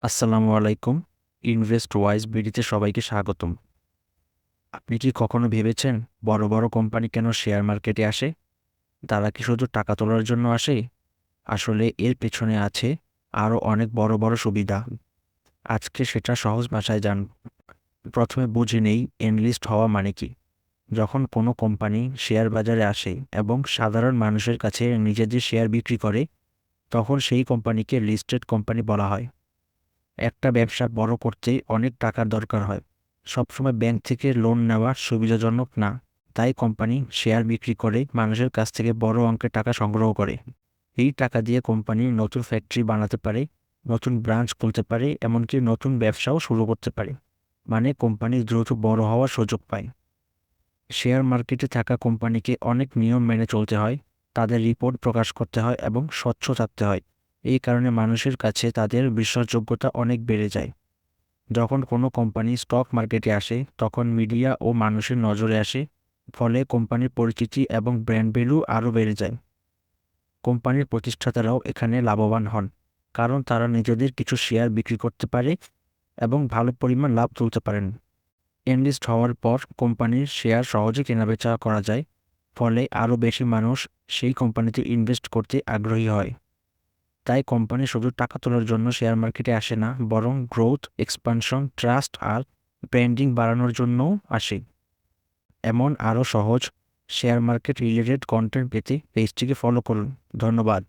আসসালামু আলাইকুম। Invest wise বিডিতে সবাইকে স্বাগতম। আপনি কি কখনো ভেবেছেন বড় বড় কোম্পানি কেন শেয়ার মার্কেটে আসে? তারা কি শুধু টাকা তোলার জন্য আসে? আসলে এর পেছনে আছে আরও অনেক বড় বড় সুবিধা। আজকে সেটা সহজ ভাষায় জানব। প্রথমে বুঝে নেই এনলিস্ট হওয়া মানে কি। যখন কোনো কোম্পানি শেয়ার বাজারে আসে এবং সাধারণ মানুষের কাছে নিজেদের শেয়ার বিক্রি করে, তখন সেই কোম্পানিকে লিস্টেড কোম্পানি বলা হয়। একটা ব্যবসা বড় করতে অনেক টাকার দরকার হয়। সবসময় ব্যাংক থেকে লোন নেওয়া সুবিধাজনক না। তাই কোম্পানি শেয়ার বিক্রি করে মানুষের কাছ থেকে বড় অঙ্কের টাকা সংগ্রহ করে। এই টাকা দিয়ে কোম্পানি নতুন ফ্যাক্টরি বানাতে পারে, নতুন ব্রাঞ্চ খুলতে পারে, এমনকি নতুন ব্যবসাও শুরু করতে পারে। মানে কোম্পানি দ্রুত বড় হওয়ার সুযোগ পায়। শেয়ার মার্কেটে থাকা কোম্পানিকে অনেক নিয়ম মেনে চলতে হয়, তাদের রিপোর্ট প্রকাশ করতে হয় এবং স্বচ্ছ থাকতে হয়। এই কারণে মানুষের কাছে তাদের বিশ্বাসযোগ্যতা অনেক বেড়ে যায়। যখন কোনো কোম্পানি স্টক মার্কেটে আসে, তখন মিডিয়া ও মানুষের নজরে আসে। ফলে কোম্পানির পরিচিতি এবং ব্র্যান্ড ভ্যালু আরও বেড়ে যায়। কোম্পানির প্রতিষ্ঠাতারাও এখানে লাভবান হন, কারণ তারা নিজেদের কিছু শেয়ার বিক্রি করতে পারে এবং ভালো পরিমাণ লাভ তুলতে পারেন। এনলিস্ট হওয়ার পর কোম্পানির শেয়ার সহজে কেনাবেচা করা যায়, ফলে আরও বেশি মানুষ সেই কোম্পানিতে ইনভেস্ট করতে আগ্রহী হয়। তাই কোম্পানি শুধু টাকা তোলার জন্য শেয়ার মার্কেটে আসে না, বরং গ্রোথ, এক্সপানশন, ট্রাস্ট আর ব্র্যান্ডিং বাড়ানোর জন্যও আসে। এমন আরও সহজ শেয়ার মার্কেট রিলেটেড কন্টেন্ট পেতে পেজটিকে ফলো করুন। ধন্যবাদ।